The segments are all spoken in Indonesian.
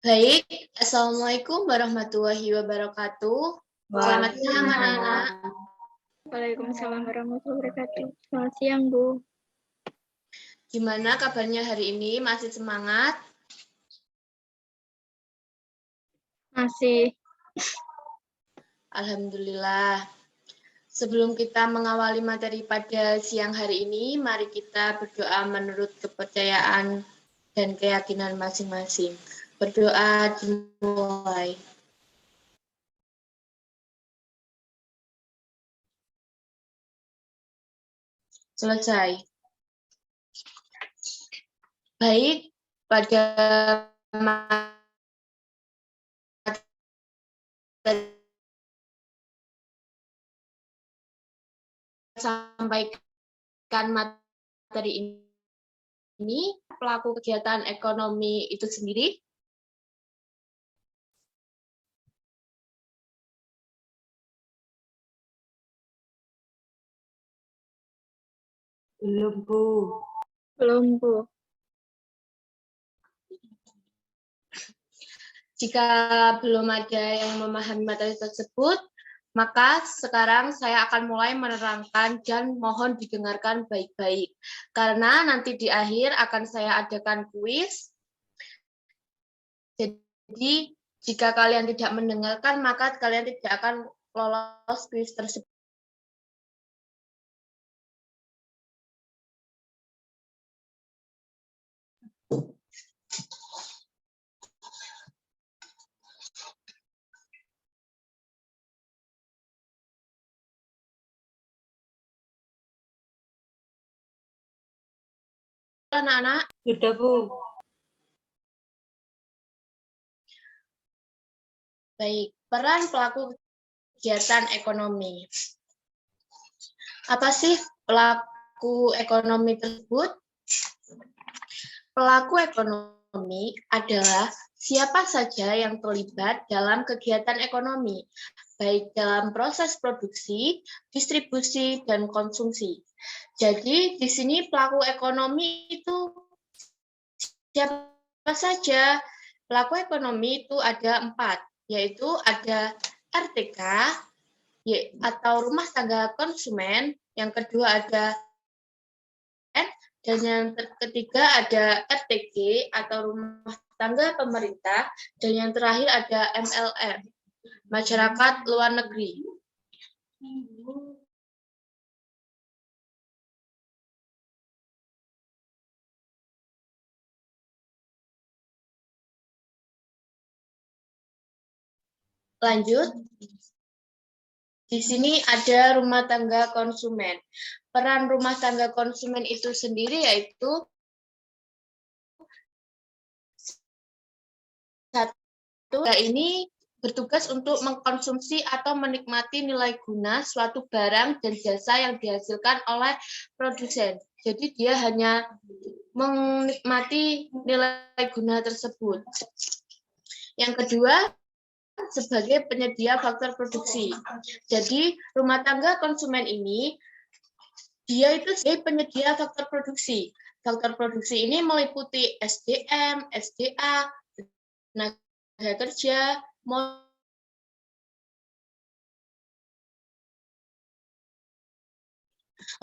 Baik, Assalamualaikum warahmatullahi wabarakatuh. Selamat siang, anak-anak. Waalaikumsalam warahmatullahi wabarakatuh. Selamat siang, Bu. Gimana kabarnya hari ini? Masih semangat? Masih. Alhamdulillah. Sebelum kita mengawali materi pada siang hari ini, mari kita berdoa menurut kepercayaan dan keyakinan masing-masing. Berdoa dimulai. Selesai. Baik, pada sampaikan materi ini, pelaku kegiatan ekonomi itu sendiri. Belum, Bu. Belum, Bu. Jika belum ada yang memahami materi tersebut, maka sekarang saya akan mulai menerangkan dan mohon didengarkan baik-baik. Karena nanti di akhir akan saya adakan kuis. Jadi, jika kalian tidak mendengarkan, maka kalian tidak akan lolos kuis tersebut. Anak-anak, Sudah, Bu. baik, peran pelaku kegiatan ekonomi. Apa sih pelaku ekonomi tersebut? Pelaku ekonomi adalah siapa saja yang terlibat dalam kegiatan ekonomi, baik dalam proses produksi, distribusi, dan konsumsi. Jadi, di sini pelaku ekonomi itu siapa saja? Pelaku ekonomi itu ada 4, yaitu ada RTK, atau rumah tangga konsumen, yang kedua ada dan yang ketiga ada RTG atau rumah tangga pemerintah, dan yang terakhir ada MLM, masyarakat luar negeri. Lanjut. Di sini ada rumah tangga konsumen. Peran rumah tangga konsumen itu sendiri yaitu satu, ini bertugas untuk mengkonsumsi atau menikmati nilai guna suatu barang dan jasa yang dihasilkan oleh produsen. Jadi dia hanya menikmati nilai guna tersebut. Yang kedua, sebagai penyedia faktor produksi. Jadi rumah tangga konsumen ini dia itu sebagai penyedia faktor produksi. Faktor produksi ini meliputi SDM, SDA, tenaga kerja,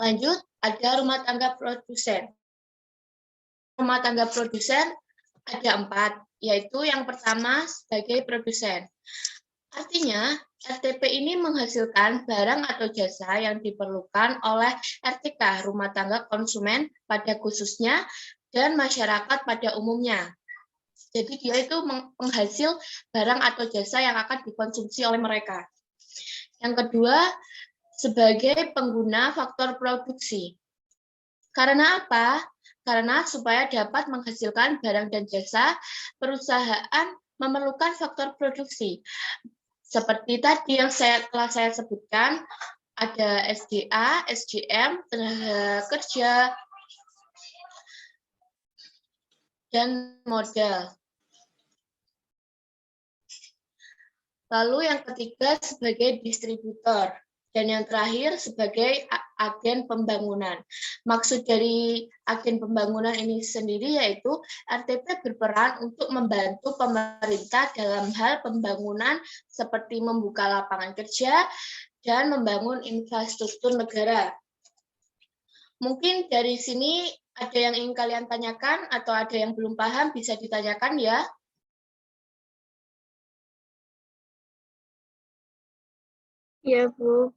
lanjut ada rumah tangga produsen. Rumah tangga produsen ada 4, yaitu yang pertama sebagai produsen. Artinya, RTP ini menghasilkan barang atau jasa yang diperlukan oleh RTK, rumah tangga konsumen pada khususnya, dan masyarakat pada umumnya. Jadi dia itu penghasil barang atau jasa yang akan dikonsumsi oleh mereka. Yang kedua, sebagai pengguna faktor produksi. Karena apa? Karena supaya dapat menghasilkan barang dan jasa, perusahaan memerlukan faktor produksi. Seperti tadi yang telah saya sebutkan, ada SDA, SDM, tenaga kerja, dan modal. Lalu yang ketiga sebagai distributor. Dan yang terakhir sebagai agen pembangunan. Maksud dari agen pembangunan ini sendiri yaitu RTP berperan untuk membantu pemerintah dalam hal pembangunan seperti membuka lapangan kerja dan membangun infrastruktur negara. Mungkin dari sini ada yang ingin kalian tanyakan atau ada yang belum paham bisa ditanyakan ya. Iya, Bu.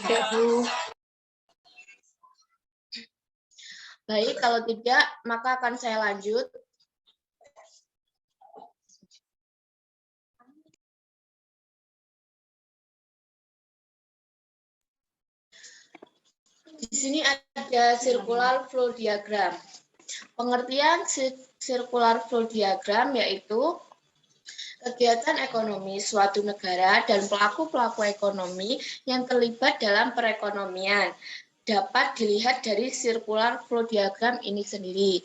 Ya, Bu. Baik, kalau tidak, maka akan saya lanjut. Di sini ada circular flow diagram. Pengertian circular flow diagram yaitu kegiatan ekonomi suatu negara dan pelaku-pelaku ekonomi yang terlibat dalam perekonomian dapat dilihat dari circular flow diagram ini sendiri.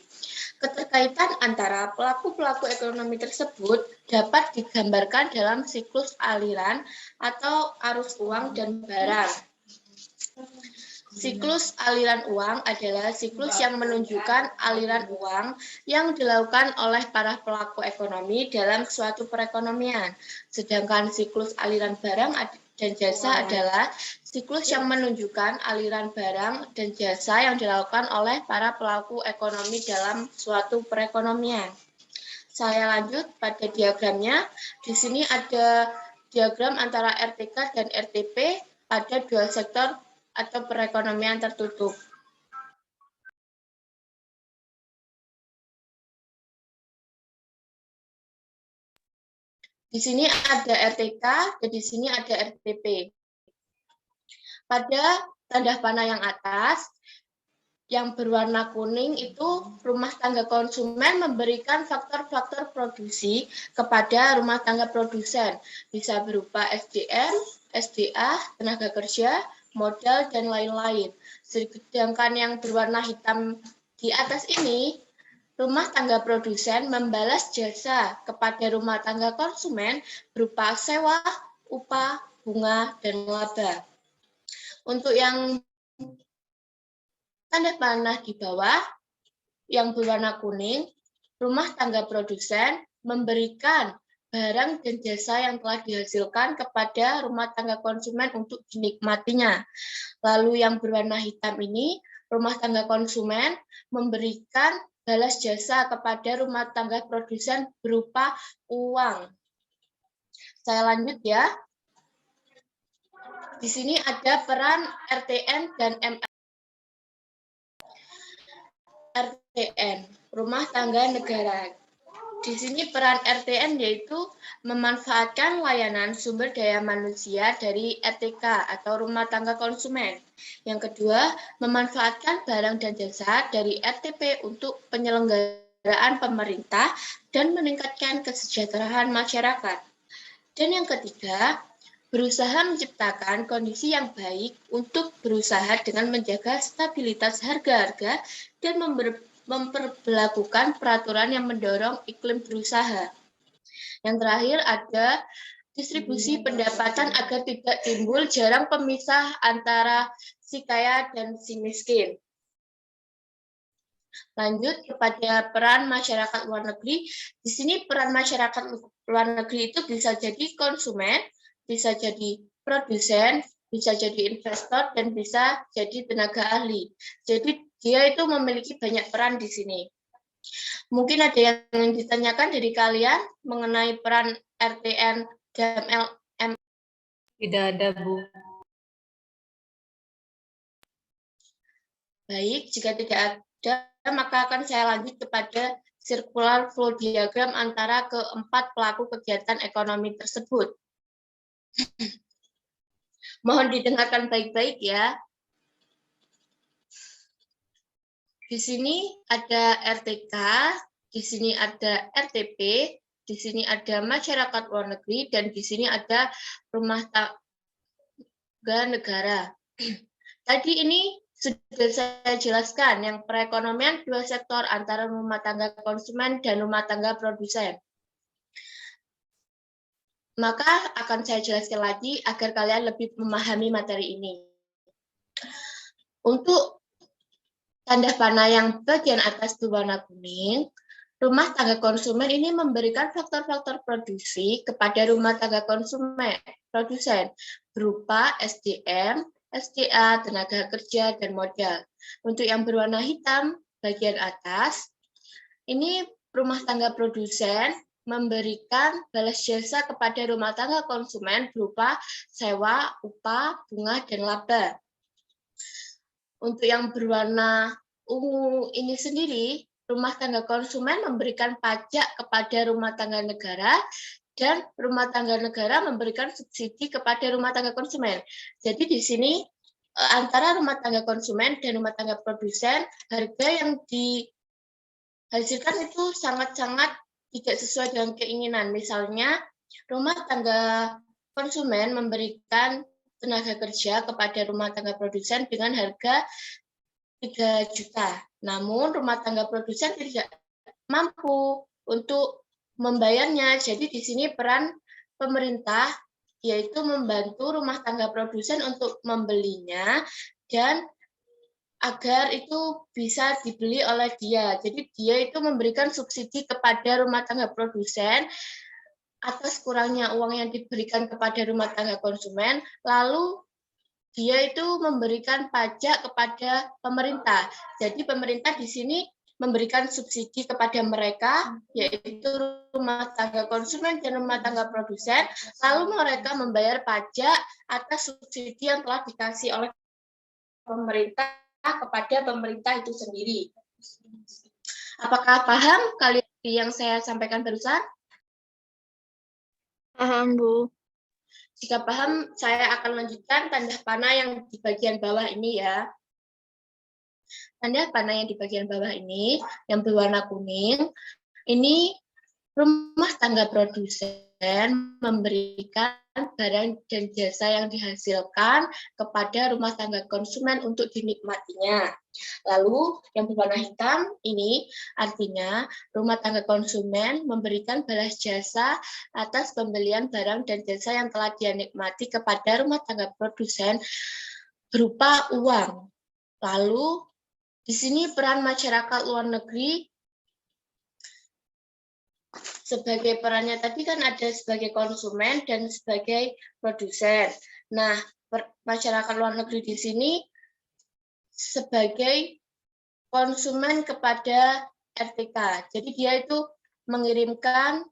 Keterkaitan antara pelaku-pelaku ekonomi tersebut dapat digambarkan dalam siklus aliran atau arus uang dan barang. Siklus aliran uang adalah siklus yang menunjukkan aliran uang yang dilakukan oleh para pelaku ekonomi dalam suatu perekonomian. Sedangkan siklus aliran barang dan jasa adalah siklus yang menunjukkan aliran barang dan jasa yang dilakukan oleh para pelaku ekonomi dalam suatu perekonomian. Saya lanjut pada diagramnya. Di sini ada diagram antara RTK dan RTP pada dua sektor atau perekonomian tertutup. Di sini ada RTK dan di sini ada RTP. Pada tanda panah yang atas, yang berwarna kuning itu rumah tangga konsumen memberikan faktor-faktor produksi kepada rumah tangga produsen. Bisa berupa SDM, SDA, tenaga kerja, modal, dan lain-lain. Sedangkan yang berwarna hitam di atas ini, rumah tangga produsen membalas jasa kepada rumah tangga konsumen berupa sewa, upah, bunga, dan laba. Untuk yang tanda panah di bawah, yang berwarna kuning, rumah tangga produsen memberikan barang dan jasa yang telah dihasilkan kepada rumah tangga konsumen untuk dinikmatinya. Lalu yang berwarna hitam ini, rumah tangga konsumen memberikan balas jasa kepada rumah tangga produsen berupa uang. Saya lanjut ya. Di sini ada peran RTN dan ML. RTN, rumah tangga negara. Di sini peran RTN yaitu memanfaatkan layanan sumber daya manusia dari RTK atau rumah tangga konsumen. Yang kedua, memanfaatkan barang dan jasa dari RTP untuk penyelenggaraan pemerintah dan meningkatkan kesejahteraan masyarakat. Dan yang ketiga, berusaha menciptakan kondisi yang baik untuk berusaha dengan menjaga stabilitas harga-harga dan memperlakukan peraturan yang mendorong iklim berusaha. Yang terakhir ada distribusi pendapatan agar tidak timbul jarak pemisah antara si kaya dan si miskin. Lanjut kepada peran masyarakat luar negeri. Di sini peran masyarakat luar negeri itu bisa jadi konsumen, bisa jadi produsen, bisa jadi investor, dan bisa jadi tenaga ahli. Jadi dia itu memiliki banyak peran di sini. Mungkin ada yang ingin ditanyakan dari kalian mengenai peran RTN dan LM? Tidak ada, Bu. Baik, jika tidak ada, maka akan saya lanjut kepada circular flow diagram antara keempat pelaku kegiatan ekonomi tersebut. Mohon didengarkan baik-baik ya. Di sini ada RTK, di sini ada RTP, di sini ada masyarakat luar negeri, dan di sini ada rumah tangga negara. Tadi ini sudah saya jelaskan, yang perekonomian dua sektor antara rumah tangga konsumen dan rumah tangga produsen. Maka akan saya jelaskan lagi agar kalian lebih memahami materi ini. Untuk tanda panah yang bagian atas berwarna kuning, rumah tangga konsumen ini memberikan faktor-faktor produksi kepada rumah tangga produsen berupa SDM, SDA, tenaga kerja, dan modal. Untuk yang berwarna hitam bagian atas, ini rumah tangga produsen memberikan balas jasa kepada rumah tangga konsumen berupa sewa, upah, bunga, dan laba. Untuk yang berwarna ungu ini sendiri, rumah tangga konsumen memberikan pajak kepada rumah tangga negara dan rumah tangga negara memberikan subsidi kepada rumah tangga konsumen. Jadi di sini antara rumah tangga konsumen dan rumah tangga produsen, harga yang dihasilkan itu sangat-sangat tidak sesuai dengan keinginan. Misalnya, rumah tangga konsumen memberikan tenaga kerja kepada rumah tangga produsen dengan harga 3 juta. Namun rumah tangga produsen tidak mampu untuk membayarnya. Jadi di sini peran pemerintah yaitu membantu rumah tangga produsen untuk membelinya dan agar itu bisa dibeli oleh dia. Jadi dia itu memberikan subsidi kepada rumah tangga produsen atas kurangnya uang yang diberikan kepada rumah tangga konsumen, lalu dia itu memberikan pajak kepada pemerintah. Jadi pemerintah di sini memberikan subsidi kepada mereka, yaitu rumah tangga konsumen dan rumah tangga produsen, lalu mereka membayar pajak atas subsidi yang telah dikasih oleh pemerintah kepada pemerintah itu sendiri. Apakah paham kalian yang saya sampaikan barusan? Paham, Bu. Jika paham, saya akan lanjutkan tanda panah yang di bagian bawah ini ya. Tanda panah yang di bagian bawah ini, yang berwarna kuning, ini rumah tangga produsen memberikan barang dan jasa yang dihasilkan kepada rumah tangga konsumen untuk dinikmatinya. Lalu yang berwarna hitam ini artinya rumah tangga konsumen memberikan balas jasa atas pembelian barang dan jasa yang telah dia nikmati kepada rumah tangga produsen berupa uang. Lalu di sini peran masyarakat luar negeri sebagai perannya tadi kan ada sebagai konsumen dan sebagai produsen. Nah, masyarakat luar negeri di sini sebagai konsumen kepada RTK. Jadi dia itu mengirimkan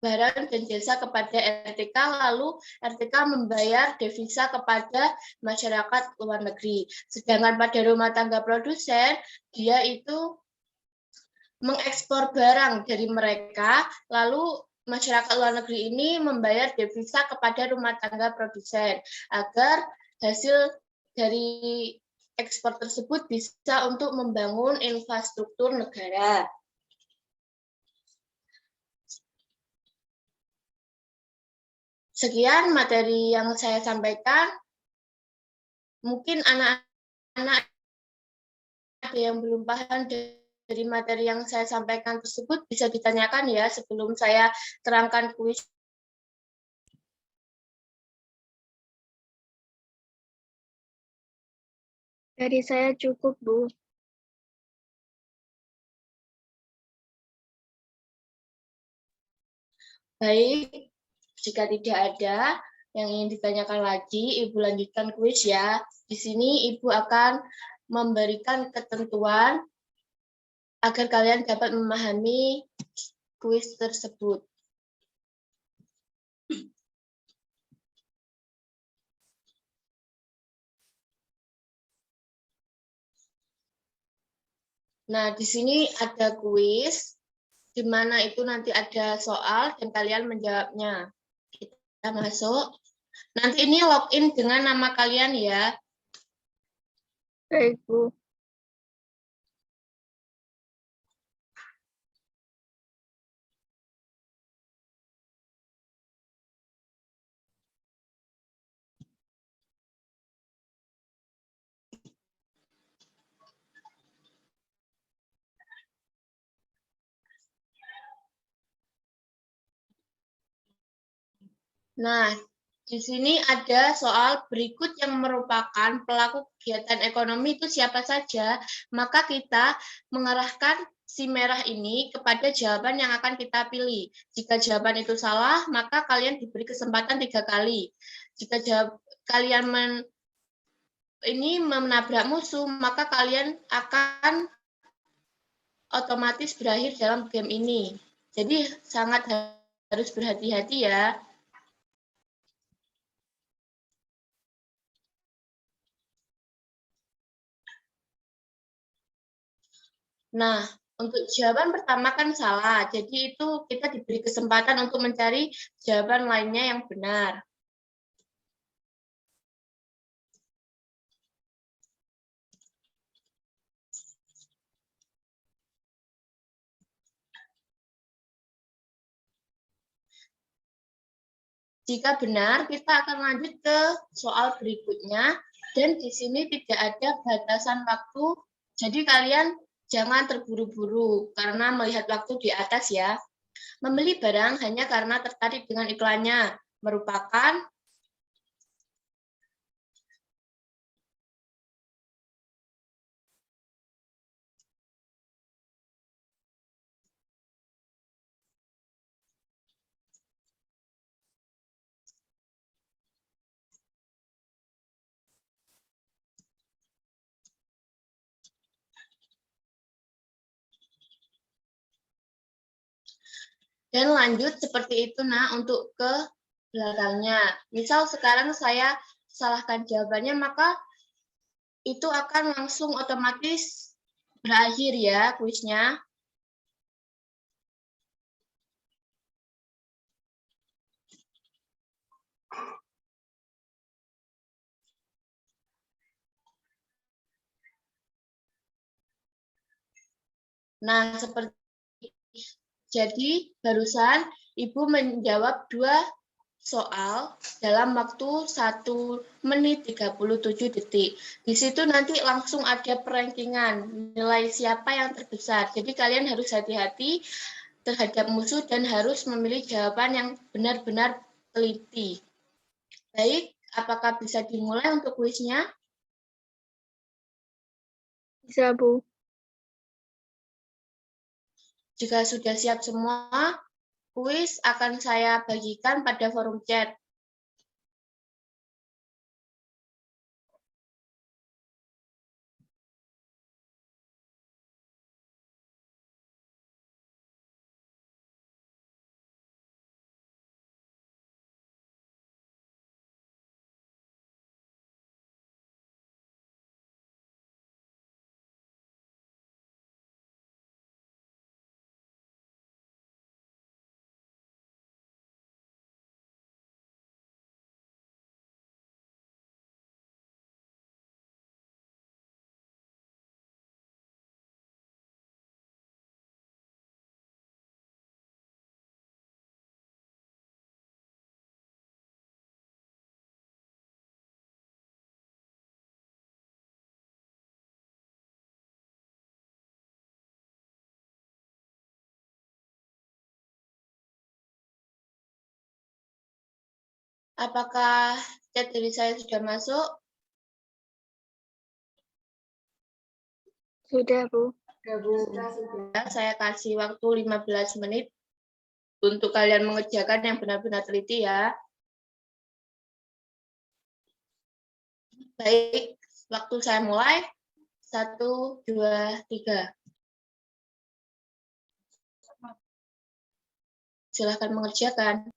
barang dan jasa kepada RTK, lalu RTK membayar devisa kepada masyarakat luar negeri. Sedangkan pada rumah tangga produsen, dia itu mengekspor barang dari mereka, lalu masyarakat luar negeri ini membayar devisa kepada rumah tangga produsen agar hasil dari ekspor tersebut bisa untuk membangun infrastruktur negara. Sekian materi yang saya sampaikan. Mungkin anak-anak ada yang belum paham dari materi yang saya sampaikan tersebut bisa ditanyakan ya sebelum saya terangkan kuis. Dari saya cukup, Bu. Baik, jika tidak ada yang ingin ditanyakan lagi, Ibu lanjutkan kuis ya. Di sini Ibu akan memberikan ketentuan agar kalian dapat memahami kuis tersebut. Nah, di sini ada kuis, di mana itu nanti ada soal dan kalian menjawabnya. Kita masuk. Nanti ini login dengan nama kalian ya. Baik, Bu. Nah, di sini ada soal berikut yang merupakan pelaku kegiatan ekonomi itu siapa saja, maka kita mengarahkan si merah ini kepada jawaban yang akan kita pilih. Jika jawaban itu salah, maka kalian diberi kesempatan 3 kali. Jika kalian ini menabrak musuh, maka kalian akan otomatis berakhir dalam game ini. Jadi sangat harus berhati-hati ya. Nah, untuk jawaban pertama kan salah. Jadi itu kita diberi kesempatan untuk mencari jawaban lainnya yang benar. Jika benar, kita akan lanjut ke soal berikutnya. Dan di sini tidak ada batasan waktu. Jadi kalian jangan terburu-buru karena melihat waktu di atas ya. Membeli barang hanya karena tertarik dengan iklannya merupakan dan lanjut seperti itu nah untuk ke belakangnya. Misal sekarang saya salahkan jawabannya, maka itu akan langsung otomatis berakhir ya kuisnya. Nah, seperti jadi barusan Ibu menjawab 2 soal dalam waktu 1 menit 37 detik. Di situ nanti langsung ada perankingan nilai siapa yang terbesar. Jadi kalian harus hati-hati terhadap musuh dan harus memilih jawaban yang benar-benar teliti. Baik, apakah bisa dimulai untuk kuisnya? Bisa, Bu. Jika sudah siap semua, kuis akan saya bagikan pada forum chat. Apakah chat dari saya sudah masuk? Sudah, Bu. Sudah, saya kasih waktu 15 menit untuk kalian mengerjakan yang benar-benar teliti ya. Baik, waktu saya mulai. 1, 2, 3. Silakan mengerjakan.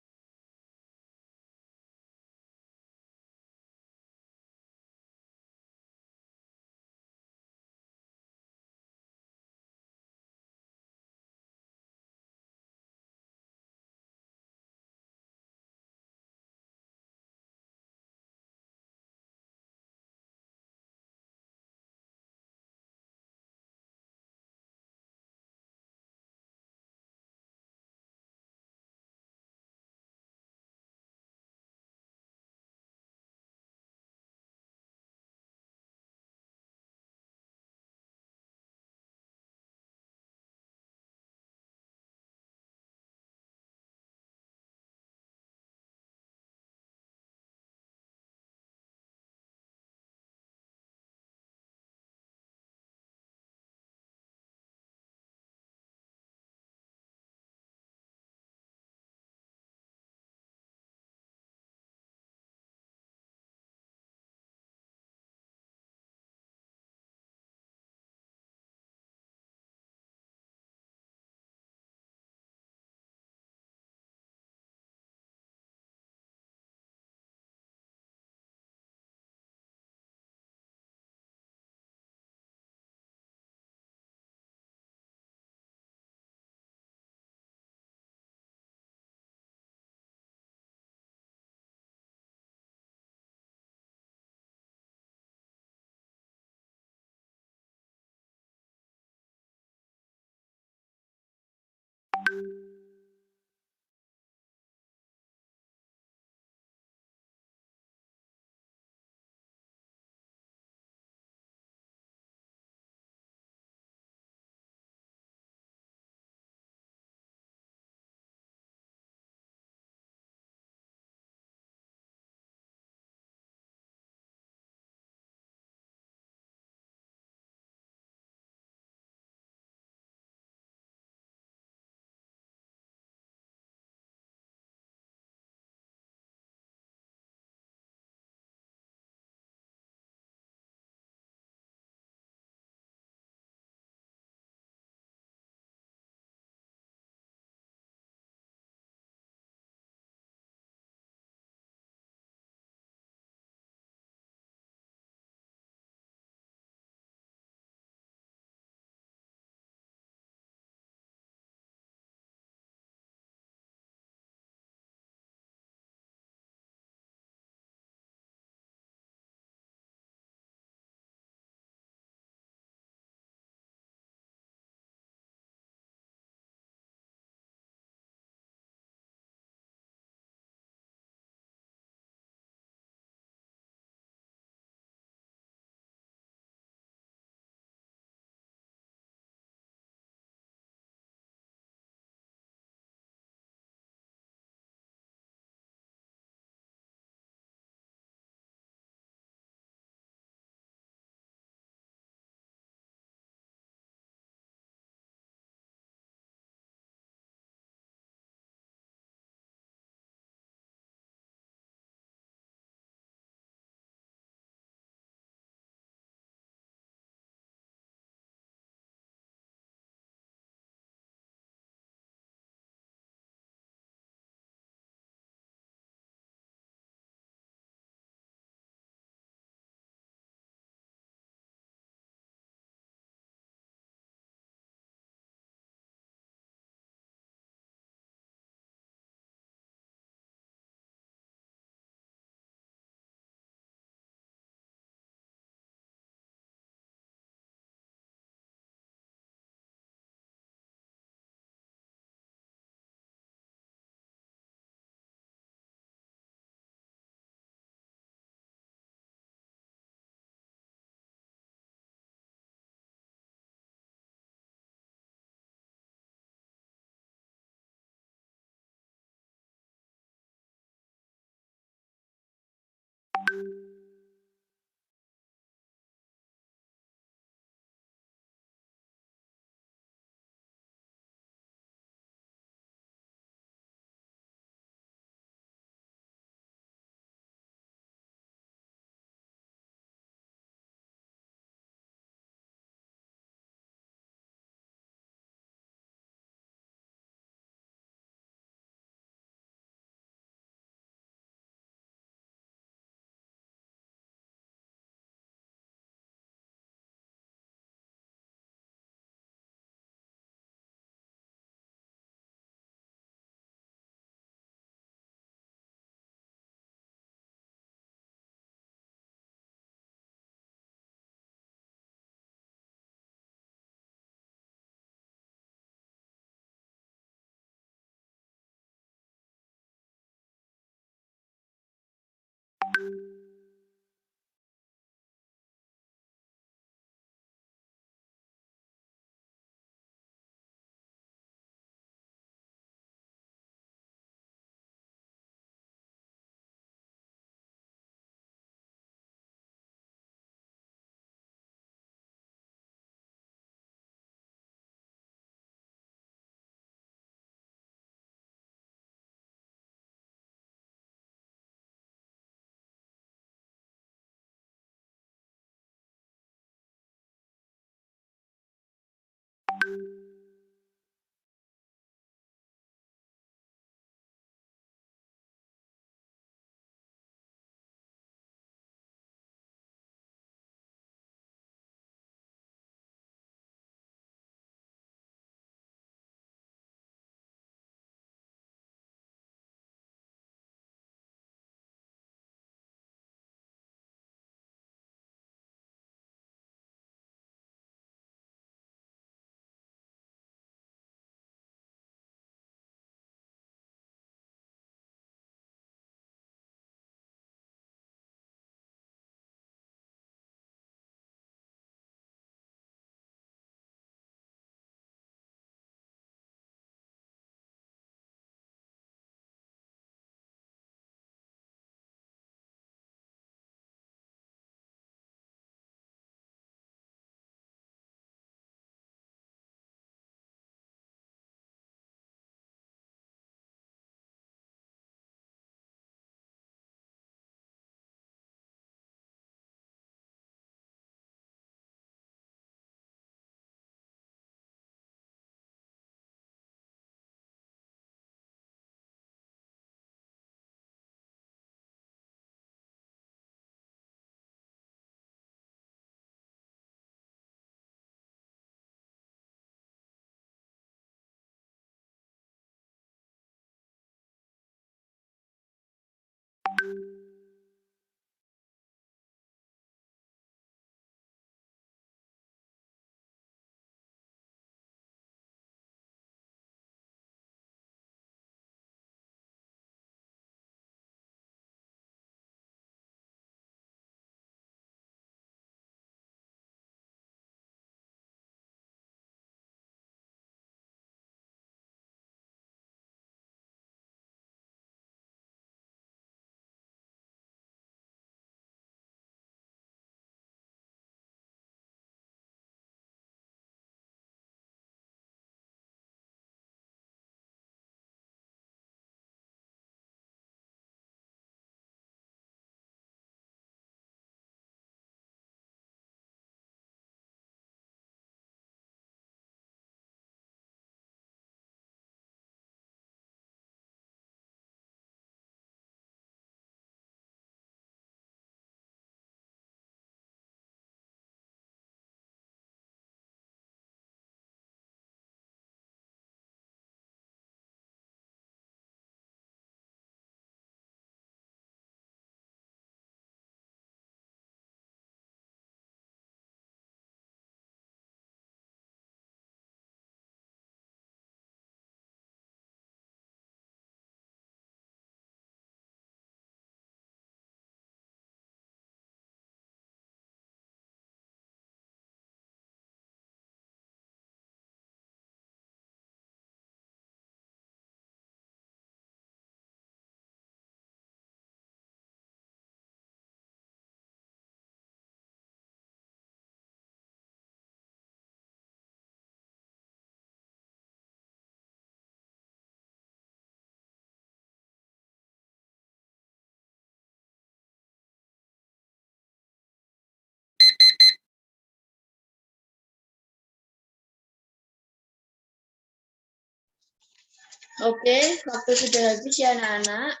Oke, waktu sudah habis ya anak-anak.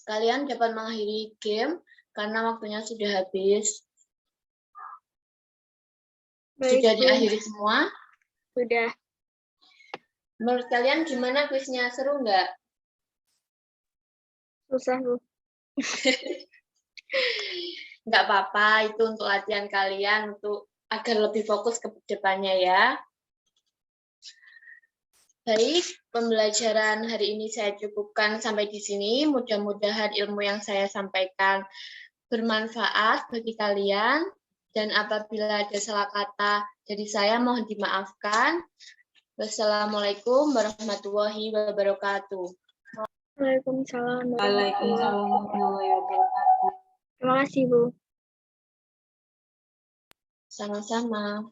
Kalian dapat mengakhiri game karena waktunya sudah habis. Baik, Sudah Bu. diakhiri semua. Sudah. Menurut kalian gimana kuisnya? Seru nggak? Susah, Bu. Nggak apa-apa, itu untuk latihan kalian, untuk agar lebih fokus ke depannya ya. Baik, pembelajaran hari ini saya cukupkan sampai di sini. Mudah-mudahan ilmu yang saya sampaikan bermanfaat bagi kalian. Dan apabila ada salah kata dari saya, mohon dimaafkan. Wassalamualaikum warahmatullahi wabarakatuh. Waalaikumsalam. Waalaikumsalam warahmatullahi wabarakatuh. Terima kasih, Bu. Sama-sama.